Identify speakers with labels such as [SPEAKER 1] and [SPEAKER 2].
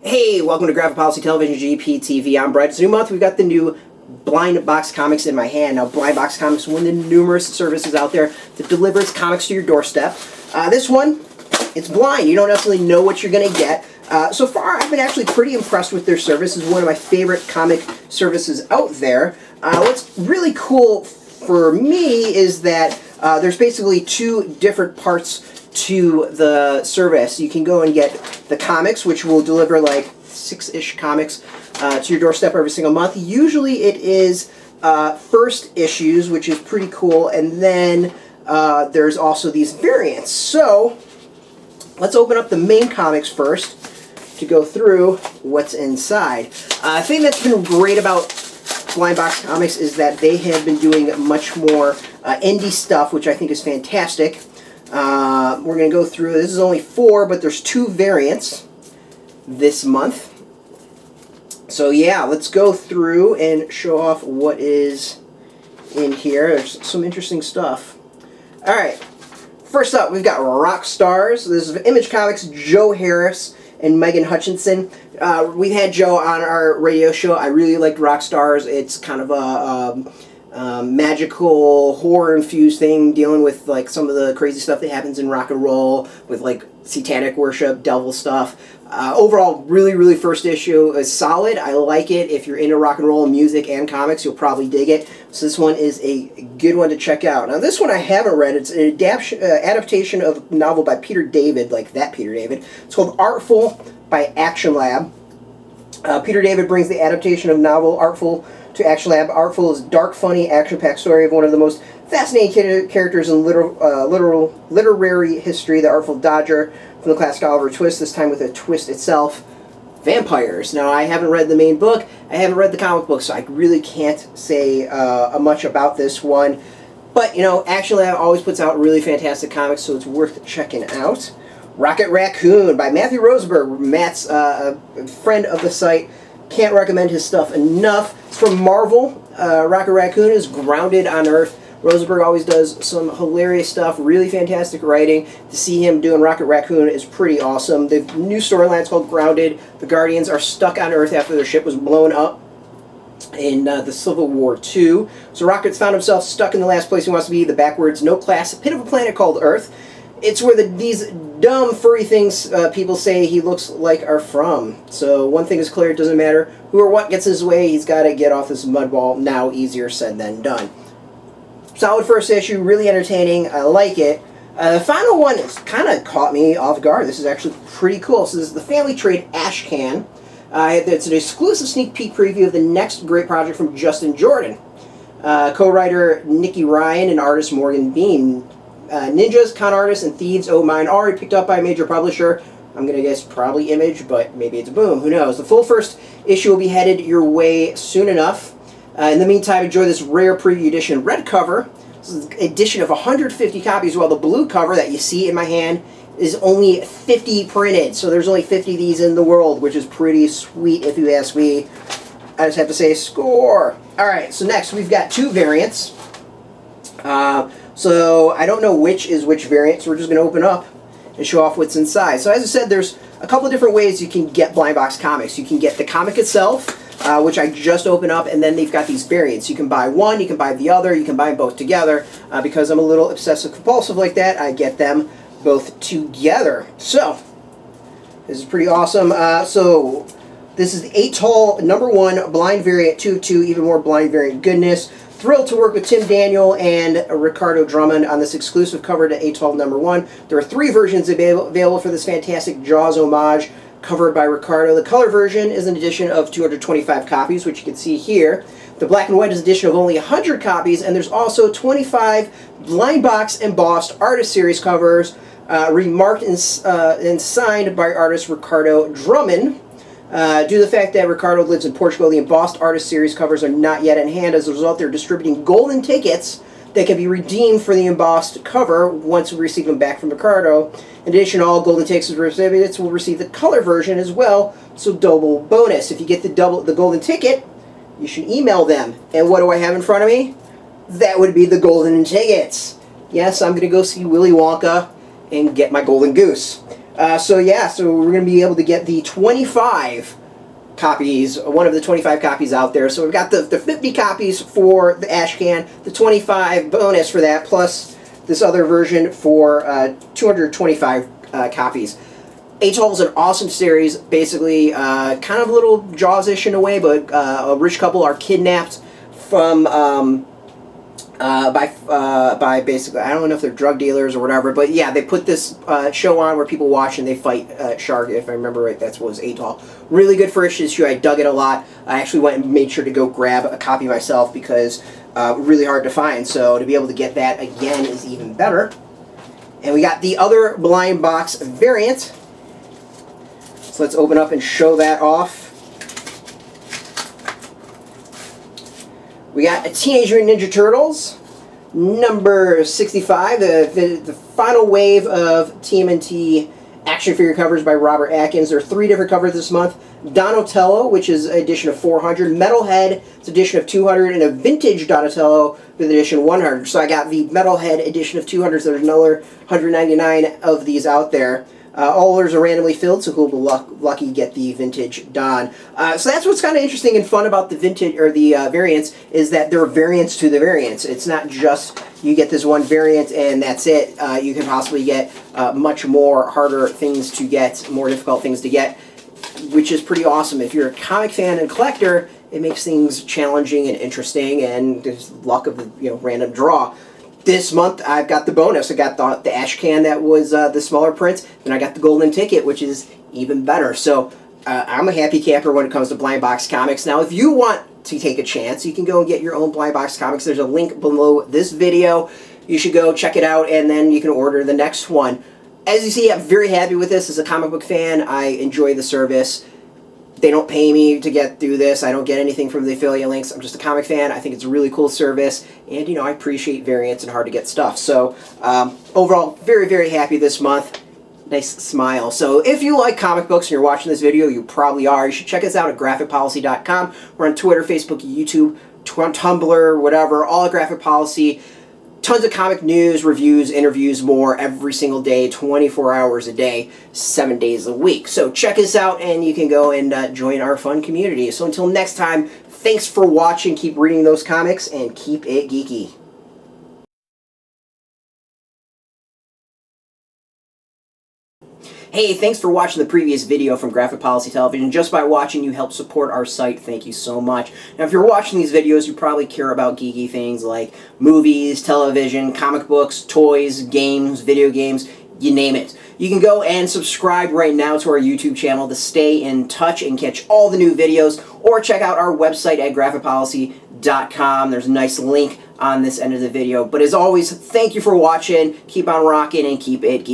[SPEAKER 1] Hey, welcome to Graphic Policy Television GPTV. I'm Brett. It's a new month. We've got the new Blindbox Comics in my hand. Now, Blindbox Comics is one of the numerous services out there that delivers comics to your doorstep. This one, it's blind. You don't necessarily know what you're going to get. So far, I've been actually pretty impressed with their service. It's one of my favorite comic services out there. What's really cool for me is that there's basically two different parts to the service. You can go and get the comics, which will deliver like 6-ish comics to your doorstep every single month. Usually it is first issues, which is pretty cool, and then there's also these variants. So let's open up the main comics first to go through what's inside. The thing that's been great about Blindbox Comics is that they have been doing much more indie stuff, which I think is fantastic. We're going to go through, this is only 4, but there's 2 variants this month. So yeah, let's go through and show off what is in here. There's some interesting stuff. Alright, first up we've got Rock Stars. This is Image Comics, Joe Harris and Megan Hutchinson. We've had Joe on our radio show. I really liked Rock Stars. It's kind of a magical, horror-infused thing dealing with like some of the crazy stuff that happens in rock and roll with like satanic worship, devil stuff. Overall, really first issue is solid. I like it. If you're into rock and roll, music, and comics, you'll probably dig it. So this one is a good one to check out. Now this one I haven't read. It's an adaptation of a novel by Peter David, like that Peter David. It's called Artful by Action Lab. Peter David brings the adaptation of novel Artful to Action Lab. Artful is a dark, funny, action-packed story of one of the most fascinating characters in literary history, the Artful Dodger, from the classic Oliver Twist, this time with a twist itself, vampires. Now, I haven't read the main book, I haven't read the comic book, so I really can't say much about this one. But, you know, Action Lab always puts out really fantastic comics, so it's worth checking out. Rocket Raccoon by Matthew Rosenberg, Matt's a friend of the site. Can't recommend his stuff enough. It's from Marvel. Rocket Raccoon is grounded on Earth. Rosenberg always does some hilarious stuff, really fantastic writing. To see him doing Rocket Raccoon is pretty awesome. The new storyline is called Grounded. The Guardians are stuck on Earth after their ship was blown up in the Civil War II. So Rocket's found himself stuck in the last place he wants to be, the backwards, no-class pit of a planet called Earth. It's where these dumb furry things people say he looks like are from. So one thing is clear, it doesn't matter who or what gets in his way, he's got to get off this mud ball. Now easier said than done. Solid first issue, really entertaining, I like it. The final one has kind of caught me off guard. This is actually pretty cool. So this is the Family Trade Ash Can. It's an exclusive sneak peek preview of the next great project from Justin Jordan. Co-writer Nikki Ryan and artist Morgan Bean. Ninjas, con artists, and thieves, oh mine, already picked up by a major publisher. I'm going to guess probably Image, but maybe it's Boom. Who knows? The full first issue will be headed your way soon enough. In the meantime, enjoy this rare preview edition red cover. This is an edition of 150 copies, while the blue cover that you see in my hand is only 50 printed. So there's only 50 of these in the world, which is pretty sweet if you ask me. I just have to say score. Alright, so next we've got 2 variants. So I don't know which is which variant, so we're just going to open up and show off what's inside. So as I said, there's a couple of different ways you can get Blindbox Comics. You can get the comic itself, which I just opened up, and then they've got these variants. You can buy one, you can buy the other, you can buy them both together. Because I'm a little obsessive-compulsive like that, I get them both together. So, this is pretty awesome. So, this is the 8 tall #1 blind variant 2/2, even more blind variant goodness. Thrilled to work with Tim Daniel and Ricardo Drummond on this exclusive cover to 8 tall #1. There are 3 versions available for this fantastic Jaws homage, covered by Ricardo. The color version is an edition of 225 copies, which you can see here. The black and white is an edition of only 100 copies, and there's also 25 Blindbox embossed artist series covers, remarked and signed by artist Ricardo Drummond. Due to the fact that Ricardo lives in Portugal, the embossed artist series covers are not yet in hand. As a result, they're distributing golden tickets that can be redeemed for the embossed cover once we receive them back from Ricardo. In addition, all golden tickets recipients will receive the color version as well, so double bonus. If you get the golden ticket, you should email them. And what do I have in front of me? That would be the golden tickets. Yes, I'm going to go see Willy Wonka and get my golden goose. So yeah, so we're going to be able to get the 25 copies, one of the 25 copies out there. So we've got the 50 copies for the ash can, the 25 bonus for that, plus this other version for 225 copies. Atoll is an awesome series, basically kind of a little Jaws-ish in a way, but a rich couple are kidnapped from by basically, I don't know if they're drug dealers or whatever, but yeah, they put this show on where people watch and they fight shark. If I remember right, that's what was Atoll. Really good first issue. I dug it a lot. I actually went and made sure to go grab a copy myself because really hard to find. So to be able to get that again is even better. And we got the other blind box variant. So let's open up and show that off. We got a Teenage Mutant Ninja Turtles, number 65, the final wave of TMNT action figure covers by Robert Atkins. There are 3 different covers this month. Donatello, which is edition of 400. Metalhead, it's edition of 200. And a vintage Donatello with edition 100. So I got the Metalhead edition of 200. So there's another 199 of these out there. All orders are randomly filled, so who'll be lucky get the vintage Don. So that's what's kind of interesting and fun about the vintage or the variants is that there are variants to the variants. It's not just you get this one variant and that's it. You can possibly get much more harder things to get, more difficult things to get, which is pretty awesome. If you're a comic fan and collector, it makes things challenging and interesting, and there's luck of the random draw. This month, I've got the bonus. I got the ash can that was the smaller print, and I got the golden ticket, which is even better. So I'm a happy camper when it comes to Blind Box Comics. Now, if you want to take a chance, you can go and get your own Blind Box Comics. There's a link below this video. You should go check it out, and then you can order the next one. As you see, I'm very happy with this. As a comic book fan, I enjoy the service. They don't pay me to get through this. I don't get anything from the affiliate links. I'm just a comic fan. I think it's a really cool service, and I appreciate variants and hard to get stuff. So overall, very, very happy this month. Nice smile. So if you like comic books and you're watching this video, you probably are. You should check us out at graphicpolicy.com. We're on Twitter, Facebook, YouTube, Tumblr, whatever, all at Graphic Policy. Tons of comic news, reviews, interviews, more every single day, 24 hours a day, 7 days a week. So check us out and you can go and join our fun community. So until next time, thanks for watching. Keep reading those comics and keep it geeky. Hey, thanks for watching the previous video from Graphic Policy Television. Just by watching, you help support our site. Thank you so much. Now, if you're watching these videos, you probably care about geeky things like movies, television, comic books, toys, games, video games, you name it. You can go and subscribe right now to our YouTube channel to stay in touch and catch all the new videos, or check out our website at graphicpolicy.com. There's a nice link on this end of the video. But as always, thank you for watching. Keep on rocking and keep it geeky.